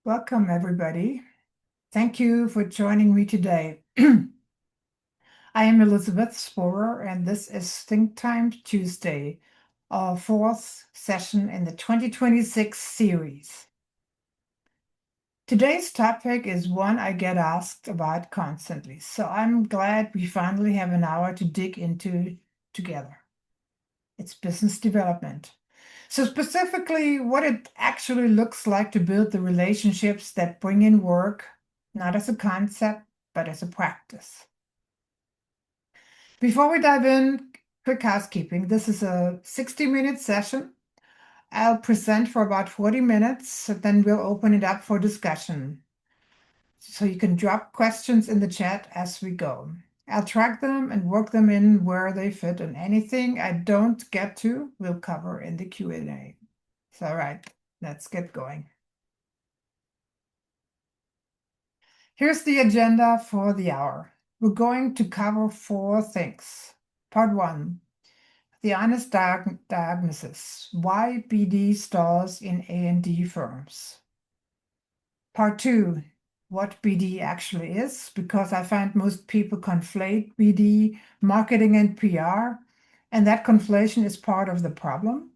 Welcome, everybody. Thank you for joining me today. I am Elisabeth Sporer, and this is Think Time Tuesday, our fourth session in the 2026 series. Today's topic is one I get asked about constantly, so I'm glad we finally have an hour to dig into together. It's business development. So specifically, what it actually looks like to build the relationships that bring in work, not as a concept, but as a practice. Before we dive in, quick housekeeping. This is a 60-minute session. I'll present for about 40 minutes, then we'll open it up for discussion. So you can drop questions in the chat as we go. I'll track them and work them in where they fit, and anything I don't get to, we'll cover in the Q&A. So, all right, let's get going. Here's the agenda for the hour. We're going to cover 4 things. Part 1, the honest diagnosis, why BD stalls in A&D firms. Part 2, what BD actually is, because I find most people conflate BD, marketing, and PR, and that conflation is part of the problem.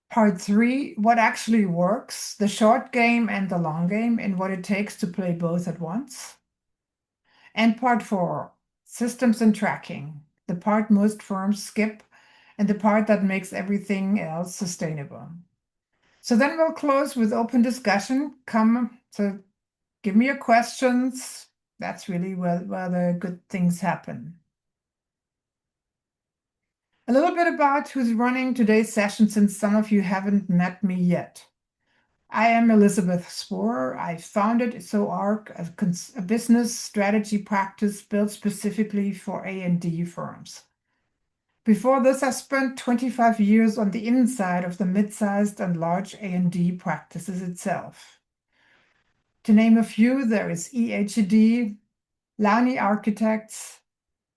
Part 3, what actually works, the short game and the long game, and what it takes to play both at once. And part 4, systems and tracking, the part most firms skip and the part that makes everything else sustainable. So then we'll close with open discussion. So give me your questions. That's really where the good things happen. A little bit about who's running today's session, since some of you haven't met me yet. I am Elisabeth Sporer. I founded SOARC, a business strategy practice built specifically for A&D firms. Before this, I spent 25 years on the inside of the mid-sized and large A&D practices itself. To name a few, there is EHD, Launi Architects,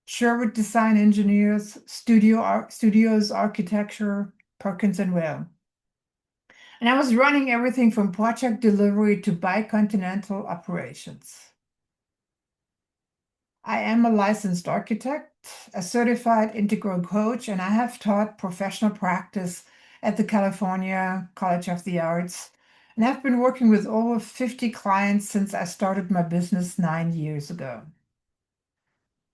Sherwood Design Engineers, Studios Architecture, Perkins and Will. And I was running everything from project delivery to bicontinental operations. I am a licensed architect, a certified integral coach, and I have taught professional practice at the California College of the Arts. And I've been working with over 50 clients since I started my business 9 years ago.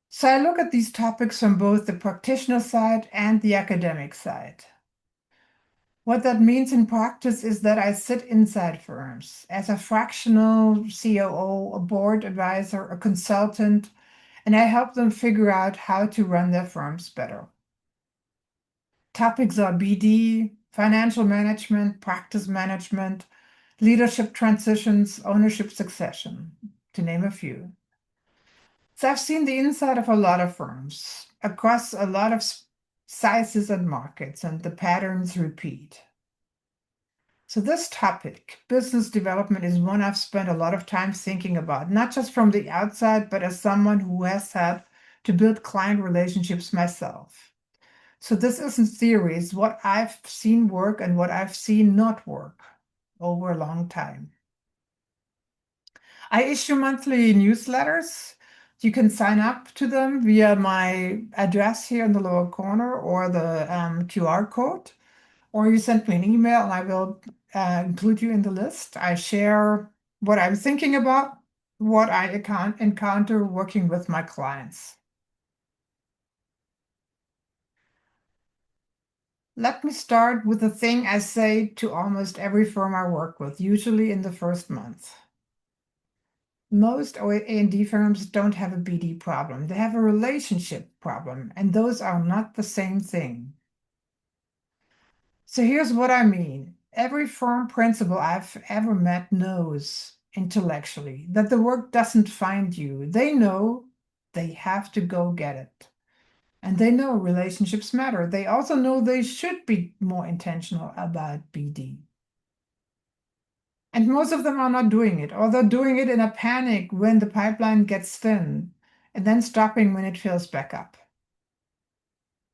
So I look at these topics from both the practitioner side and the academic side. What that means in practice is that I sit inside firms as a fractional COO, a board advisor, a consultant, and I help them figure out how to run their firms better. Topics are BD, financial management, practice management, leadership transitions, ownership succession, to name a few. So I've seen the inside of a lot of firms across a lot of sizes and markets, and the patterns repeat. So this topic, business development, is one I've spent a lot of time thinking about, not just from the outside, but as someone who has had to build client relationships myself. So this isn't theory, it's what I've seen work and what I've seen not work over a long time. I issue monthly newsletters. You can sign up to them via my address here in the lower corner or the QR code, or you send me an email and I will include you in the list. I share what I'm thinking about, what I encounter working with my clients. Let me start with the thing I say to almost every firm I work with, usually in the first month. Most A&D firms don't have a BD problem. They have a relationship problem, and those are not the same thing. So here's what I mean. Every firm principal I've ever met knows intellectually that the work doesn't find you. They know they have to go get it. And they know relationships matter. They also know they should be more intentional about BD. And most of them are not doing it, or they're doing it in a panic when the pipeline gets thin, and then stopping when it fills back up.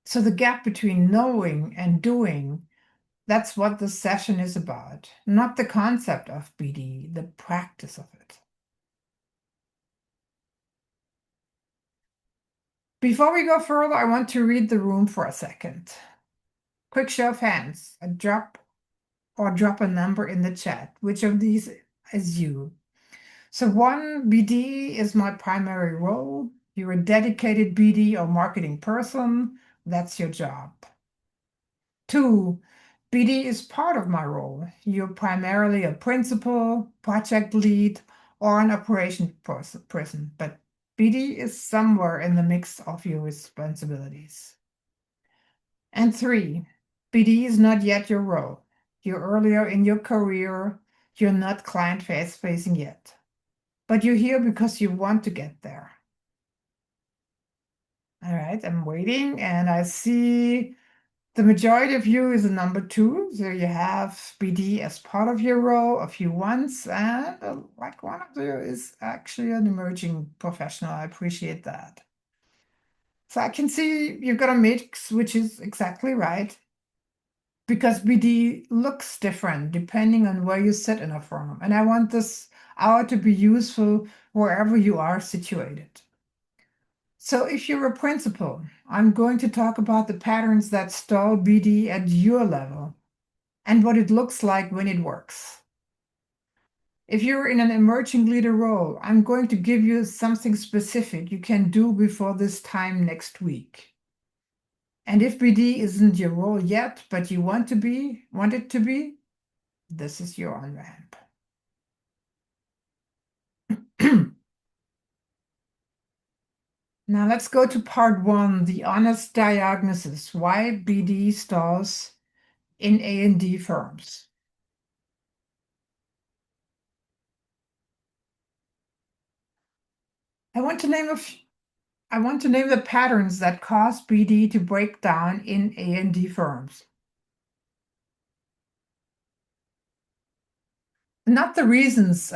So the gap between knowing and doing That's what this session is about, not the concept of BD, the practice of it. Before we go further, I want to read the room for a second. Quick show of hands, drop a number in the chat. Which of these is you? So 1, BD is my primary role. You're a dedicated BD or marketing person. That's your job. 2, BD is part of my role. You're primarily a principal, project lead, or an operation person, but BD is somewhere in the mix of your responsibilities. And 3, BD is not yet your role. You're earlier in your career. You're not client facing yet, but you're here because you want to get there. All right, I'm waiting, and I see the majority of you is a number 2. So you have BD as part of your role a few ones, and like one of you is actually an emerging professional. I appreciate that. So I can see you've got a mix, which is exactly right, because BD looks different depending on where you sit in a firm. And I want this hour to be useful wherever you are situated. So if you're a principal, I'm going to talk about the patterns that stall BD at your level and what it looks like when it works. If you're in an emerging leader role, I'm going to give you something specific you can do before this time next week. And if BD isn't your role yet, but you want it to be, this is your on-ramp. Now let's go to part 1, the honest diagnosis, why BD stalls in A&D firms. I want to name the patterns that cause BD to break down in A&D firms. Not the reasons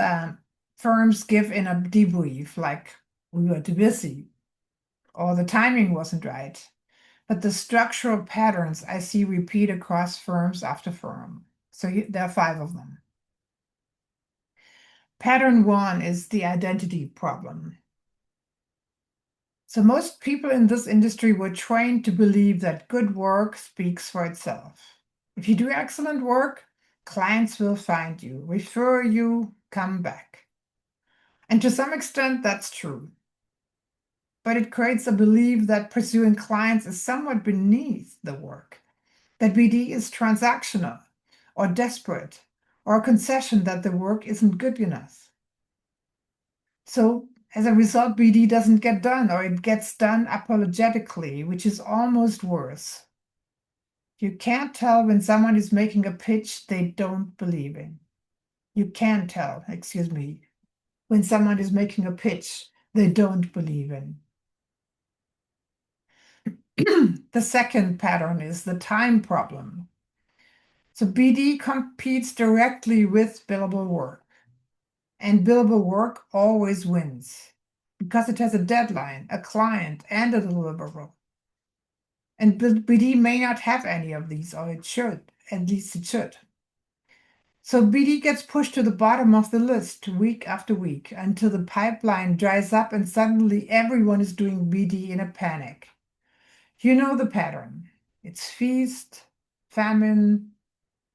firms give in a debrief, like we were too busy or the timing wasn't right, but the structural patterns I see repeat across firms after firm. So there are 5 of them. Pattern 1 is the identity problem. So most people in this industry were trained to believe that good work speaks for itself. If you do excellent work, clients will find you, refer you, come back. And to some extent, that's true. But it creates a belief that pursuing clients is somewhat beneath the work, that BD is transactional or desperate, or a concession that the work isn't good enough. So as a result, BD doesn't get done, or it gets done apologetically, which is almost worse. You can't tell when someone is making a pitch they don't believe in. You can tell, excuse me, when someone is making a pitch they don't believe in. The second pattern is the time problem. So BD competes directly with billable work, and billable work always wins because it has a deadline, a client, and a deliverable. And BD may not have any of these, or it should, at least it should. So BD gets pushed to the bottom of the list week after week until the pipeline dries up and suddenly everyone is doing BD in a panic. You know the pattern. It's feast, famine,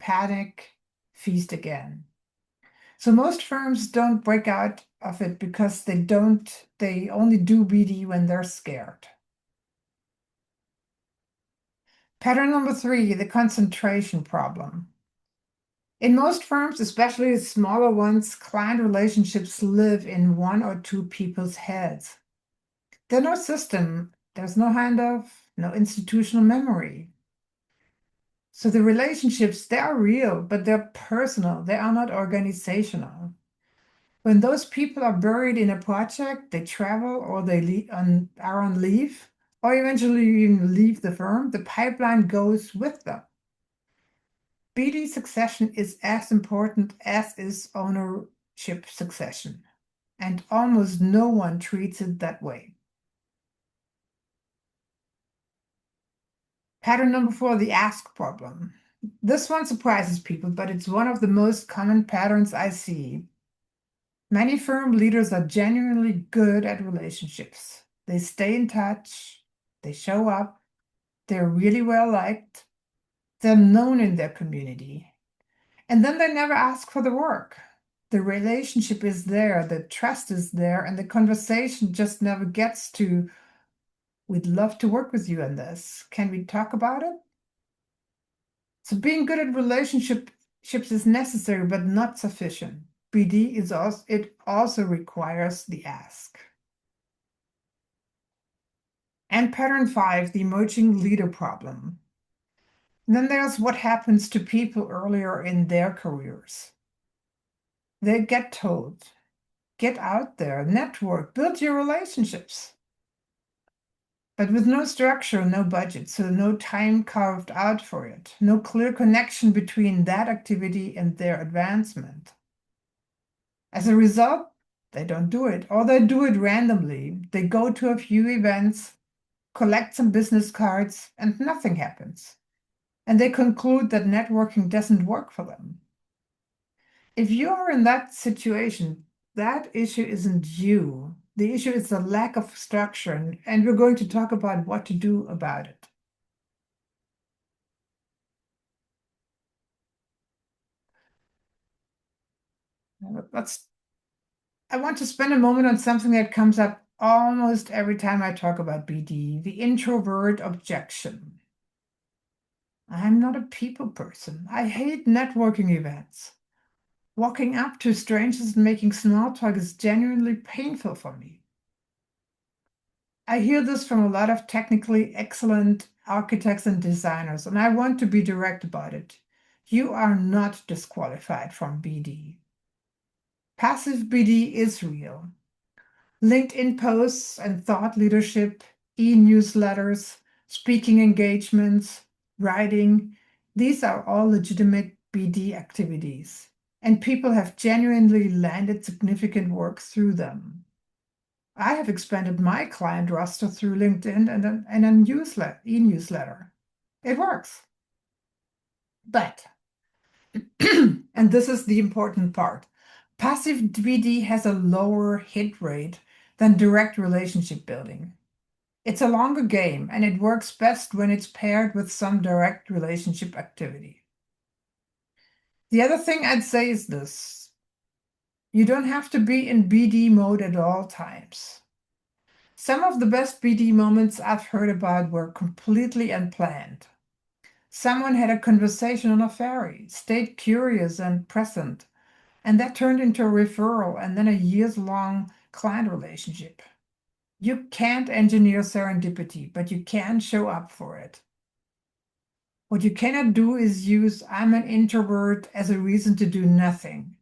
panic, feast again. So most firms don't break out of it because they only do BD when they're scared. Pattern number 3, the concentration problem. In most firms, especially smaller ones, client relationships live in 1 or 2 people's heads. There's no system, there's no handoff, no institutional memory. So the relationships, they are real, but they're personal, they are not organizational. When those people are buried in a project, they travel or they are on leave, or eventually even leave the firm, the pipeline goes with them. BD succession is as important as is ownership succession, and almost no one treats it that way. Pattern number 4, the ask problem. This one surprises people, but it's one of the most common patterns I see. Many firm leaders are genuinely good at relationships. They stay in touch, they show up, they're really well liked, they're known in their community. And then they never ask for the work. The relationship is there, the trust is there, and the conversation just never gets to, we'd love to work with you on this. Can we talk about it? So being good at relationships is necessary, but not sufficient. BD is also, it also requires the ask. And pattern 5, the emerging leader problem. And then there's what happens to people earlier in their careers. They get told, get out there, network, build your relationships. But with no structure, no budget, so no time carved out for it, no clear connection between that activity and their advancement. As a result, they don't do it, or they do it randomly. They go to a few events, collect some business cards, and nothing happens. And they conclude that networking doesn't work for them. If you are in that situation, that issue isn't you. The issue is the lack of structure, and we're going to talk about what to do about it. I want to spend a moment on something that comes up almost every time I talk about BD, the introvert objection. I'm not a people person. I hate networking events. Walking up to strangers and making small talk is genuinely painful for me. I hear this from a lot of technically excellent architects and designers, and I want to be direct about it. You are not disqualified from BD. Passive BD is real. LinkedIn posts and thought leadership, e-newsletters, speaking engagements, writing, these are all legitimate BD activities, and people have genuinely landed significant work through them. I have expanded my client roster through LinkedIn and a e-newsletter. It works. But, and this is the important part, passive BD has a lower hit rate than direct relationship building. It's a longer game, and it works best when it's paired with some direct relationship activity. The other thing I'd say is this. You don't have to be in BD mode at all times. Some of the best BD moments I've heard about were completely unplanned. Someone had a conversation on a ferry, stayed curious and present, and that turned into a referral and then a years-long client relationship. You can't engineer serendipity, but you can show up for it. What you cannot do is use "I'm an introvert" as a reason to do nothing.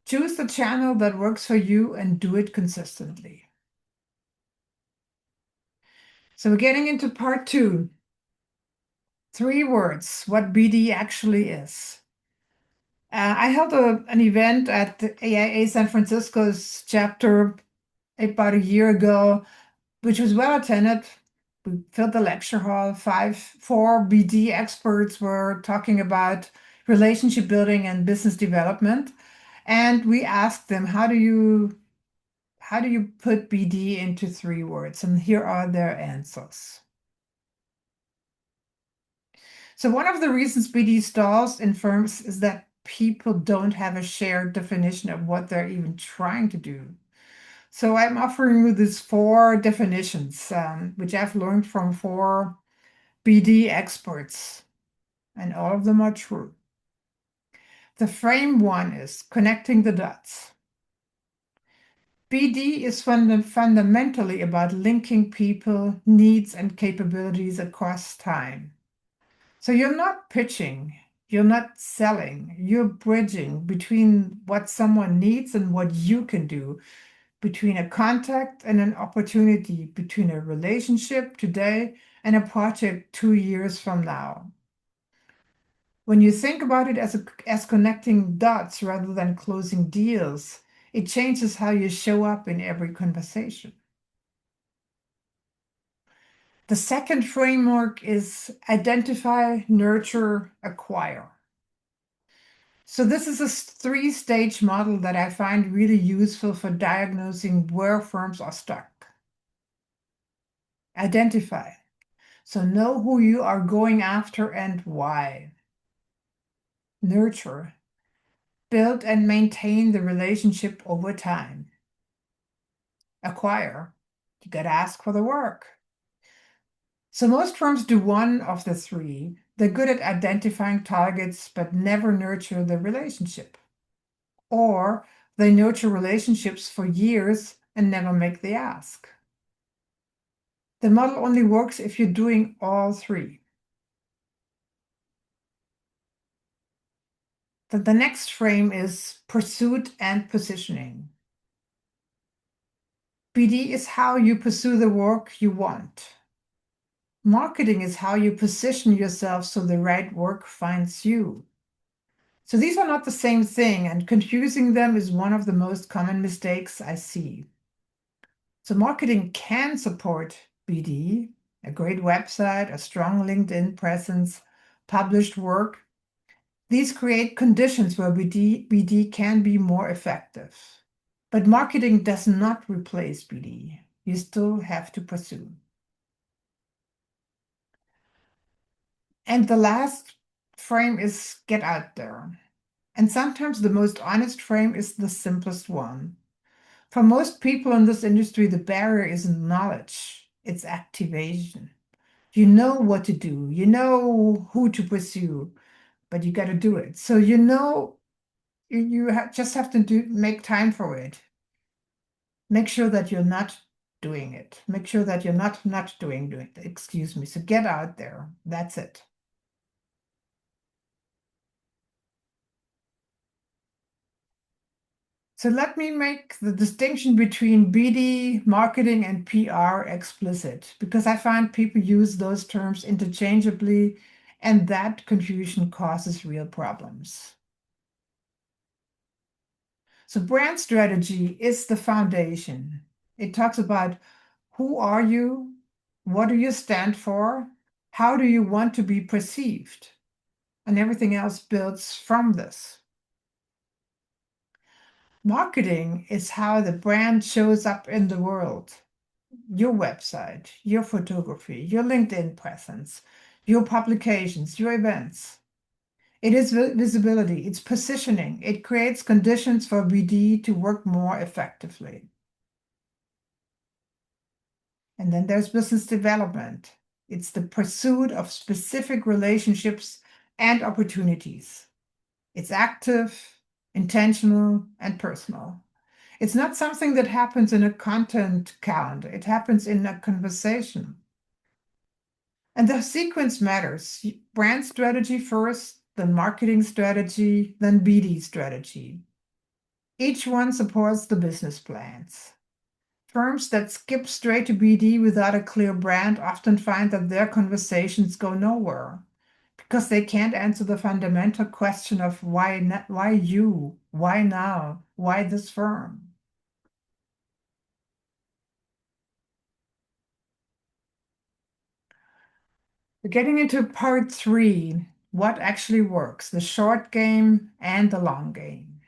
Choose the channel that works for you and do it consistently. So we're getting into part 2. 3 words, what BD actually is. I held an event at the AIA San Francisco's chapter about a year ago, which was well attended. We filled the lecture hall. 4 BD experts were talking about relationship building and business development. And we asked them, how do you put BD into 3 words? And here are their answers. So one of the reasons BD stalls in firms is that people don't have a shared definition of what they're even trying to do. So I'm offering you these 4 definitions, which I've learned from 4 BD experts, and all of them are true. The frame 1 is connecting the dots. BD is fundamentally about linking people, needs, and capabilities across time. So you're not pitching, you're not selling, you're bridging between what someone needs and what you can do, between a contact and an opportunity, between a relationship today and a project 2 years from now. When you think about it as connecting dots rather than closing deals, it changes how you show up in every conversation. The second framework is identify, nurture, acquire. So this is a three-stage model that I find really useful for diagnosing where firms are stuck. Identify. So know who you are going after and why. Nurture. Build and maintain the relationship over time. Acquire. You got to ask for the work. So most firms do one of the three. They're good at identifying targets, but never nurture the relationship. Or they nurture relationships for years and never make the ask. The model only works if you're doing all three. The next frame is pursuit and positioning. BD is how you pursue the work you want. Marketing is how you position yourself so the right work finds you. So these are not the same thing, and confusing them is one of the most common mistakes I see. So marketing can support BD, a great website, a strong LinkedIn presence, published work. These create conditions where BD can be more effective. But marketing does not replace BD. You still have to pursue. And the last frame is get out there. And sometimes the most honest frame is the simplest one. For most people in this industry, the barrier isn't knowledge, it's activation. You know what to do, you know who to pursue, but you got to do it. So you know just have to make time for it. Make sure that you're not doing it. Make sure that you're not doing it. Excuse me. So get out there. That's it. So let me make the distinction between BD, marketing, and PR explicit, because I find people use those terms interchangeably, and that confusion causes real problems. So brand strategy is the foundation. It talks about who are you? What do you stand for? How do you want to be perceived? And everything else builds from this. Marketing is how the brand shows up in the world. Your website, your photography, your LinkedIn presence, your publications, your events. It is visibility, it's positioning, it creates conditions for BD to work more effectively. And then there's business development. It's the pursuit of specific relationships and opportunities. It's active, intentional, and personal. It's not something that happens in a content calendar. It happens in a conversation. And the sequence matters. Brand strategy first, then marketing strategy, then BD strategy. Each one supports the business plans. Firms that skip straight to BD without a clear brand often find that their conversations go nowhere because they can't answer the fundamental question of why you, why now, why this firm. We're getting into part 3, what actually works, the short game and the long game.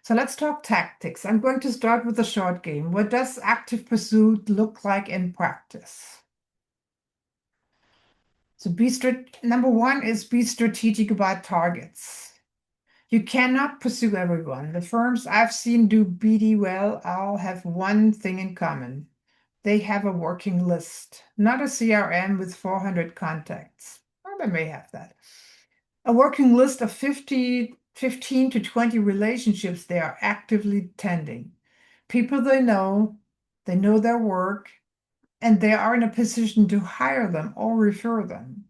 So let's talk tactics. I'm going to start with the short game. What does active pursuit look like in practice? So number 1 is be strategic about targets. You cannot pursue everyone. The firms I've seen do BD well all have one thing in common. They have a working list, not a CRM with 400 contacts. Or they may have that. A working list of 15 to 20 relationships they are actively tending. People they know their work, and they are in a position to hire them or refer them.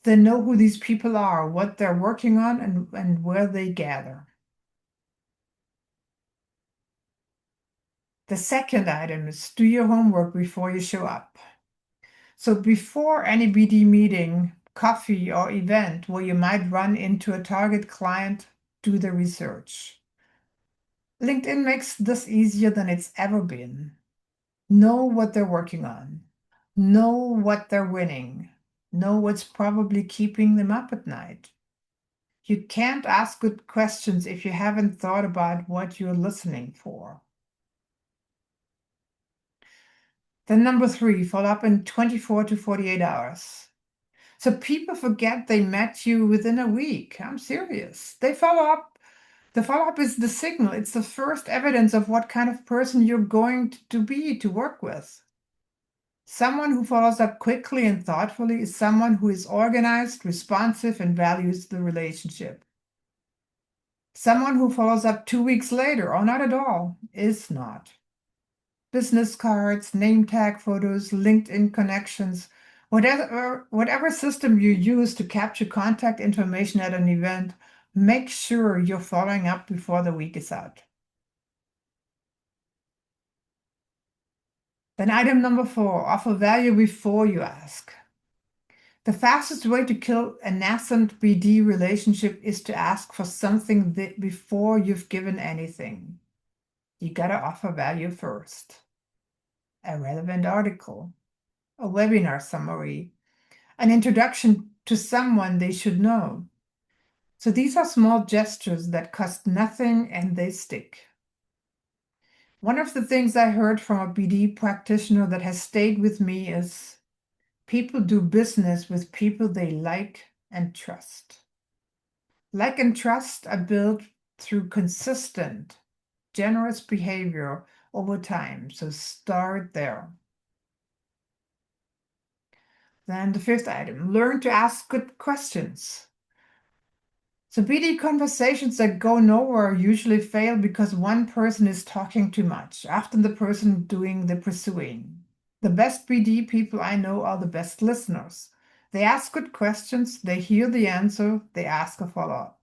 They know who these people are, what they're working on, and where they gather. The second item is do your homework before you show up. So before any BD meeting, coffee, or event where you might run into a target client, do the research. LinkedIn makes this easier than it's ever been. Know what they're working on. Know what they're winning. Know what's probably keeping them up at night. You can't ask good questions if you haven't thought about what you're listening for. Then number 3, follow up in 24 to 48 hours. So people forget they met you within a week. I'm serious. They follow up. The follow-up is the signal. It's the first evidence of what kind of person you're going to be to work with. Someone who follows up quickly and thoughtfully is someone who is organized, responsive, and values the relationship. Someone who follows up 2 weeks later, or not at all, is not. Business cards, name tag photos, LinkedIn connections, whatever system you use to capture contact information at an event, make sure you're following up before the week is out. Then item number 4, offer value before you ask. The fastest way to kill a nascent BD relationship is to ask for something before you've given anything. You gotta offer value first. A relevant article, a webinar summary, an introduction to someone they should know. So these are small gestures that cost nothing and they stick. One of the things I heard from a BD practitioner that has stayed with me is people do business with people they like and trust. Like and trust are built through consistent, generous behavior over time. So start there. Then the 5th item, learn to ask good questions. So BD conversations that go nowhere usually fail because one person is talking too much, often the person doing the pursuing. The best BD people I know are the best listeners. They ask good questions, they hear the answer, they ask a follow-up,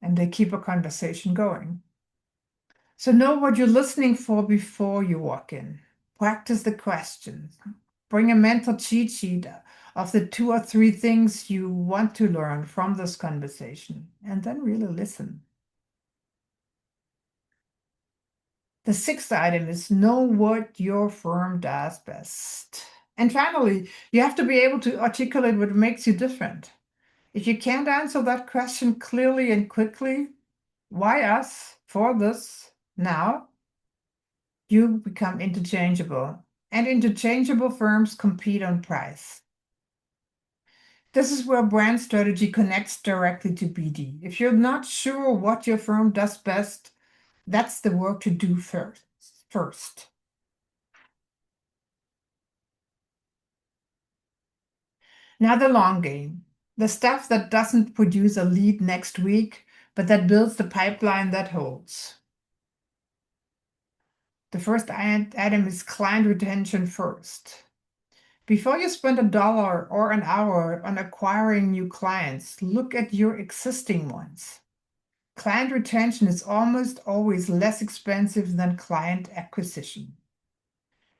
and they keep a conversation going. So know what you're listening for before you walk in. Practice the question. Bring a mental cheat sheet of the 2 or 3 things you want to learn from this conversation, and then really listen. The 6th item is know what your firm does best. And finally, you have to be able to articulate what makes you different. If you can't answer that question clearly and quickly, why us, for this, now, you become interchangeable. And interchangeable firms compete on price. This is where brand strategy connects directly to BD. If you're not sure what your firm does best, that's the work to do first. Now the long game, the stuff that doesn't produce a lead next week, but that builds the pipeline that holds. The first item is client retention first. Before you spend $1 or an hour on acquiring new clients, look at your existing ones. Client retention is almost always less expensive than client acquisition.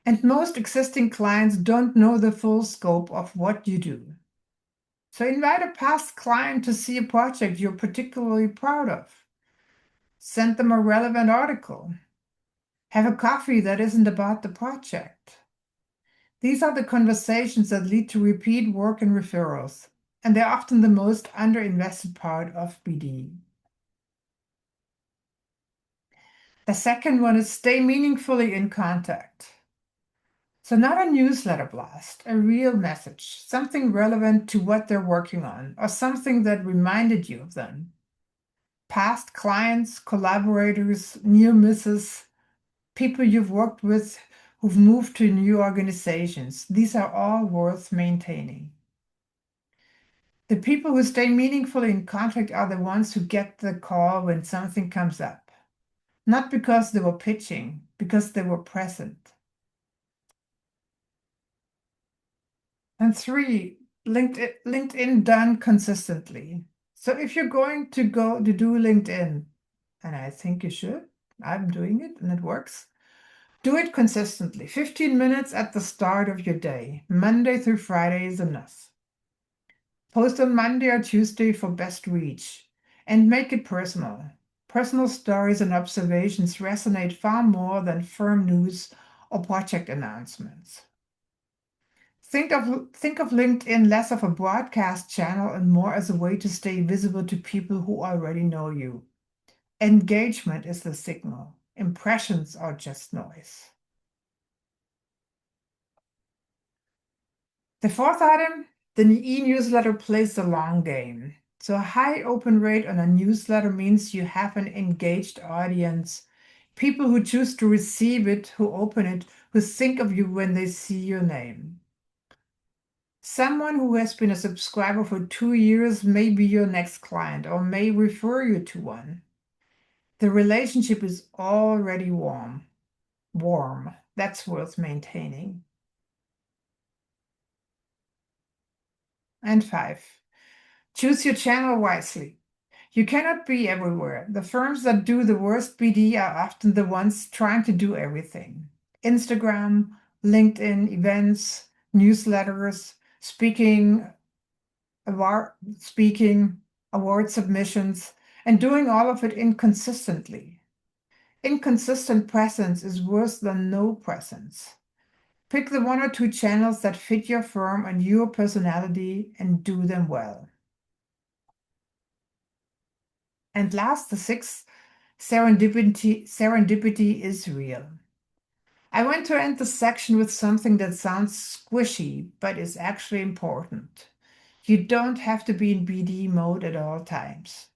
And most existing clients don't know the full scope of what you do. So invite a past client to see a project you're particularly proud of. Send them a relevant article. Have a coffee that isn't about the project. These are the conversations that lead to repeat work and referrals, and they're often the most underinvested part of BD. The second one is stay meaningfully in contact. So not a newsletter blast, a real message, something relevant to what they're working on, or something that reminded you of them. Past clients, collaborators, near misses, people you've worked with who've moved to new organizations. These are all worth maintaining. The people who stay meaningfully in contact are the ones who get the call when something comes up. Not because they were pitching, because they were present. And 3, LinkedIn done consistently. So if you're going to go to do LinkedIn, and I think you should, I'm doing it and it works, do it consistently. 15 minutes at the start of your day. Monday through Friday is enough. Post on Monday or Tuesday for best reach, and make it personal. Personal stories and observations resonate far more than firm news or project announcements. Think of LinkedIn less of a broadcast channel and more as a way to stay visible to people who already know you. Engagement is the signal. Impressions are just noise. The fourth item, the e-newsletter plays the long game. So a high open rate on a newsletter means you have an engaged audience, people who choose to receive it, who open it, who think of you when they see your name. Someone who has been a subscriber for 2 years may be your next client or may refer you to one. The relationship is already warm. That's worth maintaining. And 5, choose your channel wisely. You cannot be everywhere. The firms that do the worst BD are often the ones trying to do everything. Instagram, LinkedIn, events, newsletters, speaking, award submissions, and doing all of it inconsistently. Inconsistent presence is worse than no presence. Pick the 1 or 2 channels that fit your firm and your personality and do them well. And last, the 6th, serendipity is real. I want to end the section with something that sounds squishy, but is actually important. You don't have to be in BD mode at all times.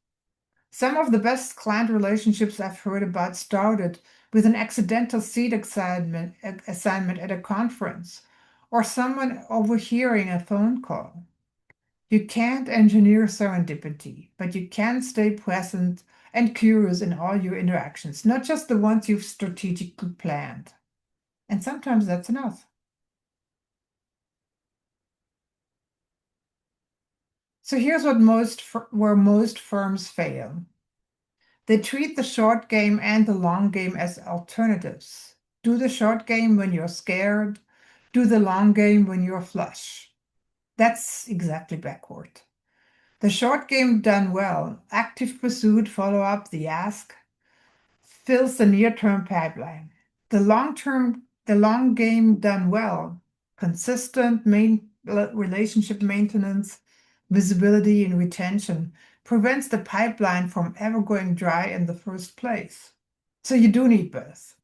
Some of the best client relationships I've heard about started with an accidental seat assignment at a conference or someone overhearing a phone call. You can't engineer serendipity, but you can stay present and curious in all your interactions, not just the ones you've strategically planned. And sometimes that's enough. So here's where most firms fail. They treat the short game and the long game as alternatives. Do the short game when you're scared. Do the long game when you're flush. That's exactly backward. The short game done well, active pursuit, follow-up, the ask, fills the near-term pipeline. The long game done well, consistent relationship maintenance, visibility, and retention prevents the pipeline from ever going dry in the first place. So you do need both.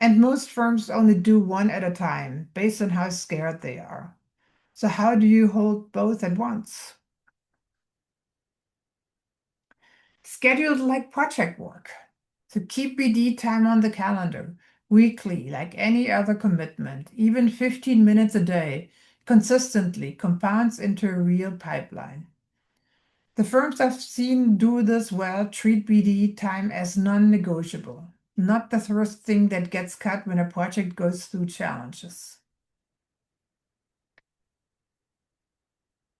And most firms only do one at a time based on how scared they are. So how do you hold both at once? Scheduled like project work. So keep BD time on the calendar, weekly, like any other commitment. Even 15 minutes a day, consistently compounds into a real pipeline. The firms I've seen do this well treat BD time as non-negotiable, not the first thing that gets cut when a project goes through challenges.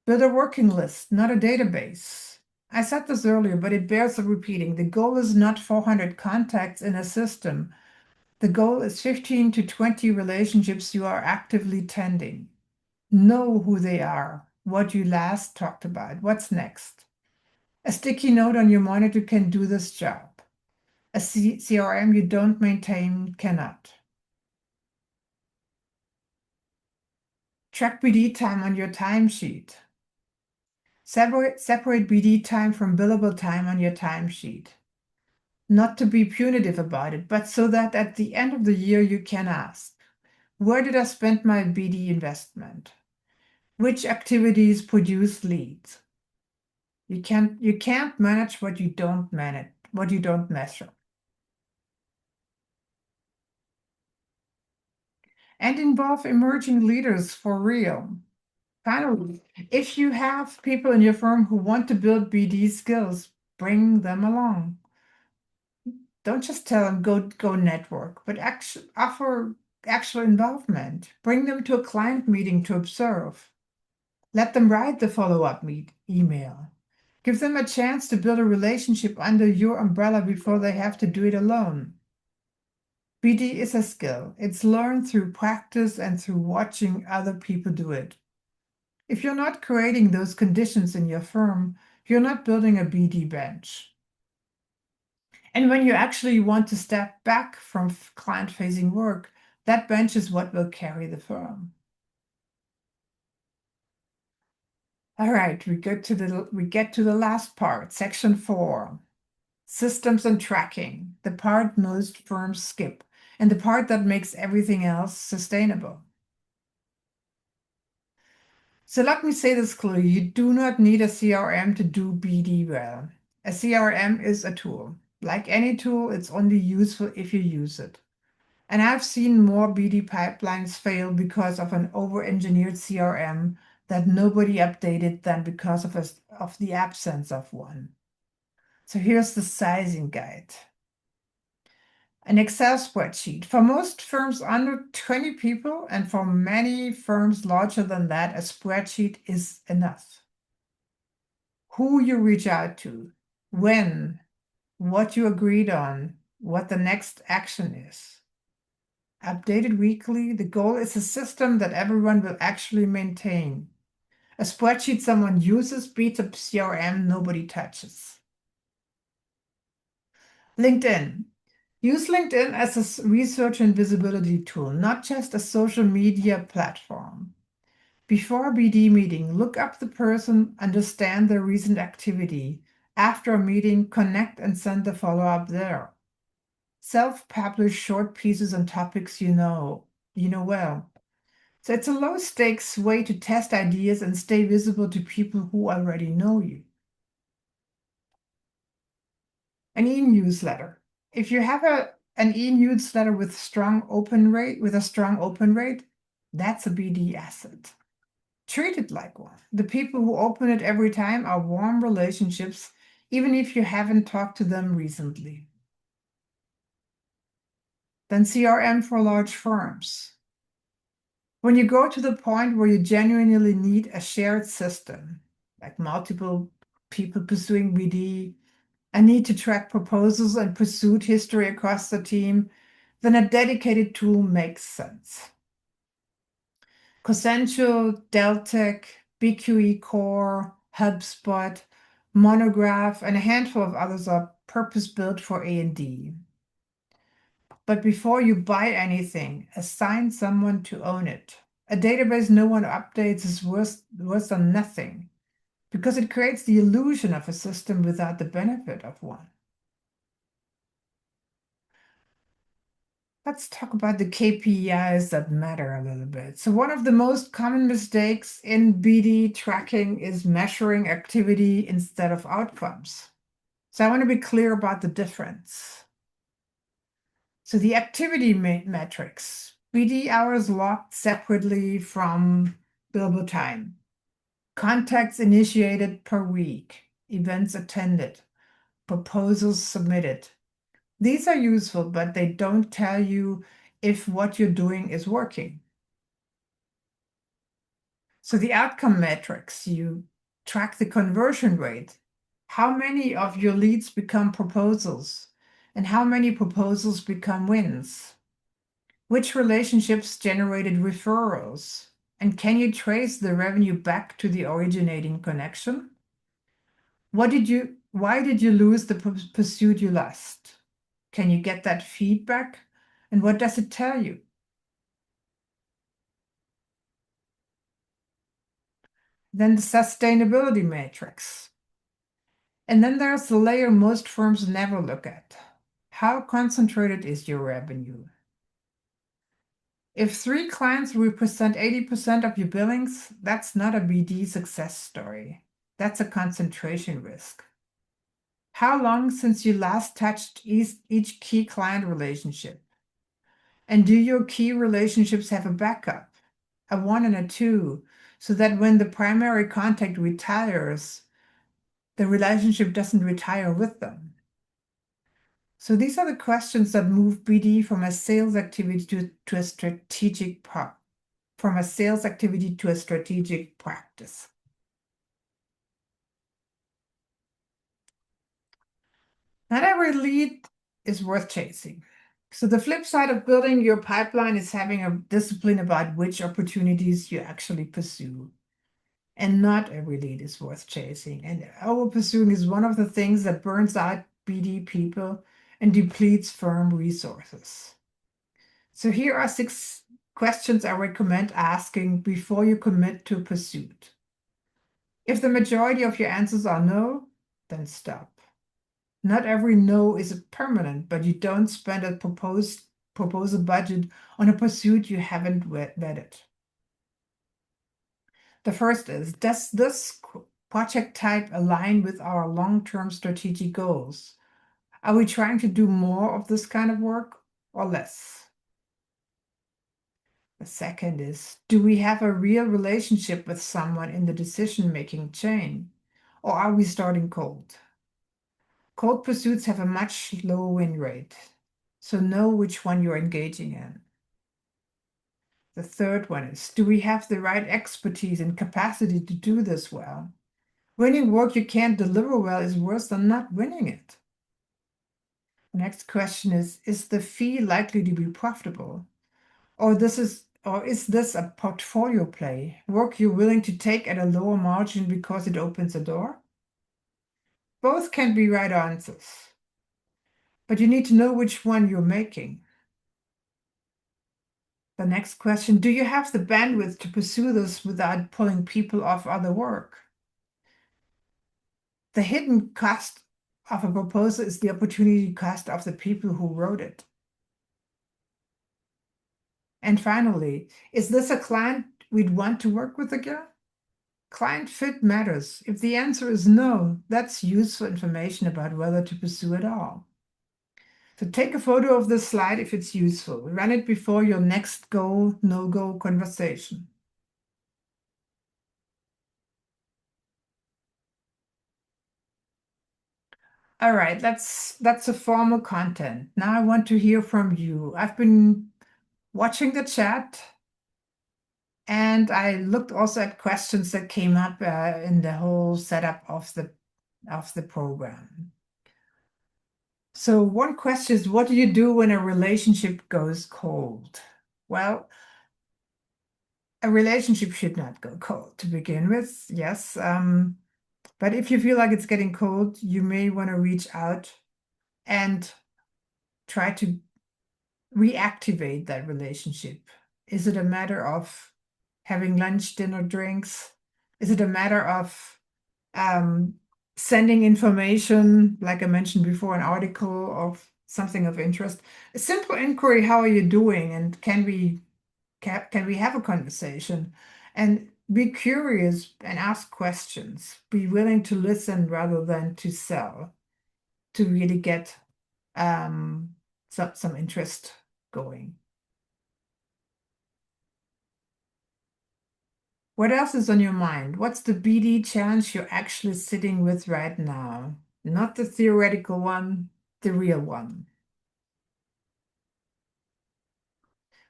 Build a working list, not a database. I said this earlier, but it bears repeating. The goal is not 400 contacts in a system. The goal is 15 to 20 relationships you are actively tending. Know who they are, what you last talked about, what's next. A sticky note on your monitor can do this job. A CRM you don't maintain cannot. Track BD time on your timesheet. Separate BD time from billable time on your timesheet. Not to be punitive about it, but so that at the end of the year you can ask, where did I spend my BD investment? Which activities produce leads? You can't manage what you don't measure. And involve emerging leaders for real. Finally, if you have people in your firm who want to build BD skills, bring them along. Don't just tell them go network, but offer actual involvement. Bring them to a client meeting to observe. Let them write the follow-up email. Give them a chance to build a relationship under your umbrella before they have to do it alone. BD is a skill. It's learned through practice and through watching other people do it. If you're not creating those conditions in your firm, you're not building a BD bench. And when you actually want to step back from client-facing work, That bench is what will carry the firm. All right, we get to the last part, section 4. Systems and tracking, the part most firms skip, and the part that makes everything else sustainable. So let me say this clearly, you do not need a CRM to do BD well. A CRM is a tool. Like any tool, it's only useful if you use it. And I've seen more BD pipelines fail because of an over-engineered CRM that nobody updated than because of the absence of one. So here's the sizing guide. An Excel spreadsheet. For most firms under 20 people, and for many firms larger than that, a spreadsheet is enough. Who you reach out to, when, what you agreed on, what the next action is. Updated weekly, the goal is a system that everyone will actually maintain. A spreadsheet someone uses beats a CRM nobody touches. LinkedIn. Use LinkedIn as a research and visibility tool, not just a social media platform. Before a BD meeting, look up the person, understand their recent activity. After a meeting, connect and send the follow-up there. Self-publish short pieces on topics you know well. So it's a low-stakes way to test ideas and stay visible to people who already know you. An e-newsletter. If you have an e-newsletter with a strong open rate, that's a BD asset. Treat it like one. The people who open it every time are warm relationships, even if you haven't talked to them recently. Then CRM for large firms. When you go to the point where you genuinely need a shared system, like multiple people pursuing BD, a need to track proposals and pursuit history across the team, then a dedicated tool makes sense. Cosentio, Deltek, BQE Core, HubSpot, Monograph, and a handful of others are purpose-built for A&D. But before you buy anything, assign someone to own it. A database no one updates is worse than nothing, because it creates the illusion of a system without the benefit of one. Let's talk about the KPIs that matter a little bit. So one of the most common mistakes in BD tracking is measuring activity instead of outcomes. So I want to be clear about the difference. So the activity metrics, BD hours logged separately from billable time, contacts initiated per week, events attended, proposals submitted. These are useful, but they don't tell you if what you're doing is working. So the outcome metrics, you track the conversion rate. How many of your leads become proposals? And how many proposals become wins? Which relationships generated referrals? And can you trace the revenue back to the originating connection? Why did you lose the pursuit you lost? Can you get that feedback? And what does it tell you? Then the sustainability matrix. And then there's the layer most firms never look at. How concentrated is your revenue? If 3 clients represent 80% of your billings, that's not a BD success story. That's a concentration risk. How long since you last touched each key client relationship? And do your key relationships have a backup, a 1 and a 2, so that when the primary contact retires, the relationship doesn't retire with them? So these are the questions that move BD from a sales activity to a strategic practice. Not every lead is worth chasing. So the flip side of building your pipeline is having a discipline about which opportunities you actually pursue. And not every lead is worth chasing. And over pursuing is one of the things that burns out BD people and depletes firm resources. So here are 6 questions I recommend asking before you commit to a pursuit. If the majority of your answers are no, then stop. Not every no is permanent, but you don't spend a proposal budget on a pursuit you haven't vetted. The first is, does this project type align with our long-term strategic goals? Are we trying to do more of this kind of work or less? The second is, do we have a real relationship with someone in the decision-making chain, or are we starting cold? Cold pursuits have a much lower win rate, so know which one you're engaging in. The third one is, do we have the right expertise and capacity to do this well? Winning work you can't deliver well is worse than not winning it. The next question is the fee likely to be profitable? Or is this a portfolio play, work you're willing to take at a lower margin because it opens a door? Both can be right answers, but you need to know which one you're making. The next question, do you have the bandwidth to pursue this without pulling people off other work? The hidden cost of a proposal is the opportunity cost of the people who wrote it. And finally, is this a client we'd want to work with again? Client fit matters. If the answer is no, that's useful information about whether to pursue at all. So take a photo of this slide if it's useful. Run it before your next go, no-go conversation. All right, that's the formal content. Now I want to hear from you. I've been watching the chat and I looked also at questions that came up in the whole setup of the program. So one question is, what do you do when a relationship goes cold? Well, a relationship should not go cold to begin with, yes. But if you feel like it's getting cold, you may want to reach out and try to reactivate that relationship. Is it a matter of having lunch, dinner, drinks? Is it a matter of um, sending information, like I mentioned before, an article of something of interest? A simple inquiry, how are you doing? And can we have a conversation? And be curious and ask questions. Be willing to listen rather than to sell, to really get some interest going. What else is on your mind? What's the BD challenge you're actually sitting with right now? Not the theoretical one, the real one.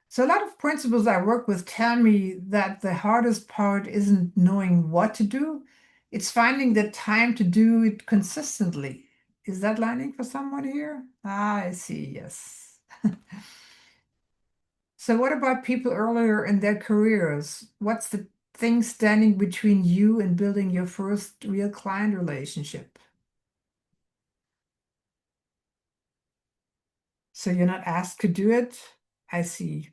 So a lot of principals I work with tell me that the hardest part isn't knowing what to do, it's finding the time to do it consistently. Is that lining for someone here? Ah, I see, yes. So what about people earlier in their careers? What's the thing standing between you and building your first real client relationship? So you're not asked to do it? I see.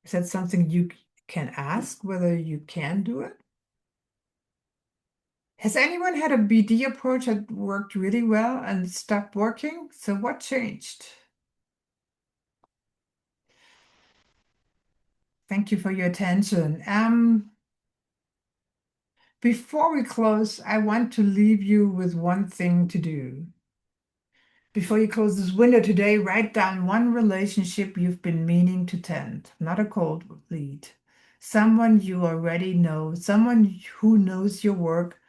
Is that something you can ask whether you can do it? Has anyone had a BD approach that worked really well and stopped working? So what changed? Thank you for your attention. Before we close, I want to leave you with one thing to do. Before you close this window today, write down one relationship you've been meaning to tend, not a cold lead. Someone you already know, someone who knows your work,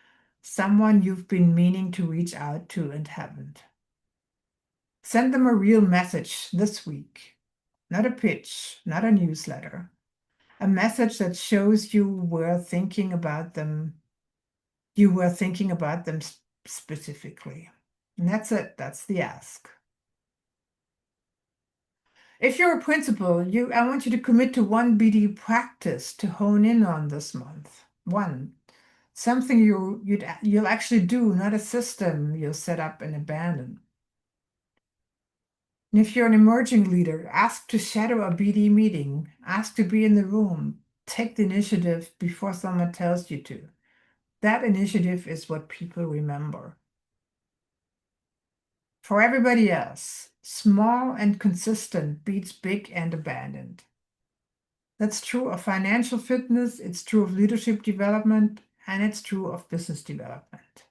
someone you've been meaning to reach out to and haven't. Send them a real message this week, not a pitch, not a newsletter. A message that shows you were thinking about them specifically. And that's it, that's the ask. If you're a principal, I want you to commit to one BD practice to hone in on this month. One, something you'll actually do, not a system you'll set up and abandon. And if you're an emerging leader, ask to shadow a BD meeting, ask to be in the room, take the initiative before someone tells you to. That initiative is what people remember. For everybody else, small and consistent beats big and abandoned. That's true of financial fitness, it's true of leadership development, and it's true of business development.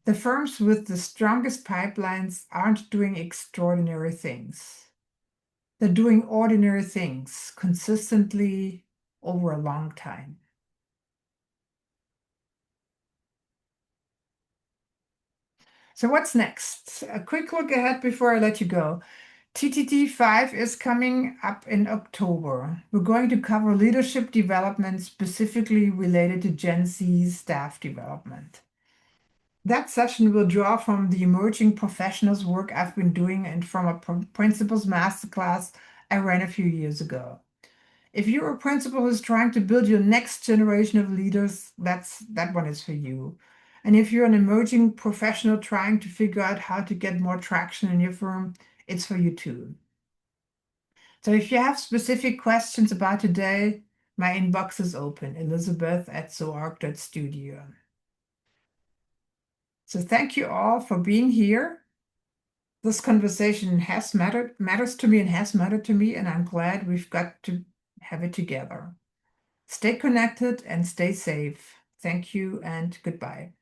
The firms with the strongest pipelines aren't doing extraordinary things. They're doing ordinary things consistently over a long time. So what's next? A quick look ahead before I let you go. TTT5 is coming up in October. We're going to cover leadership development specifically related to Gen Z staff development. That session will draw from the emerging professionals work I've been doing and from a principals masterclass I ran a few years ago. If you're a principal who's trying to build your next generation of leaders, that one is for you. And if you're an emerging professional trying to figure out how to get more traction in your firm, it's for you too. So if you have specific questions about today, my inbox is open, Elisabeth@soarc.studio. So thank you all for being here. This conversation matters to me and has mattered to me, and I'm glad we've got to have it together. Stay connected and stay safe. Thank you and goodbye.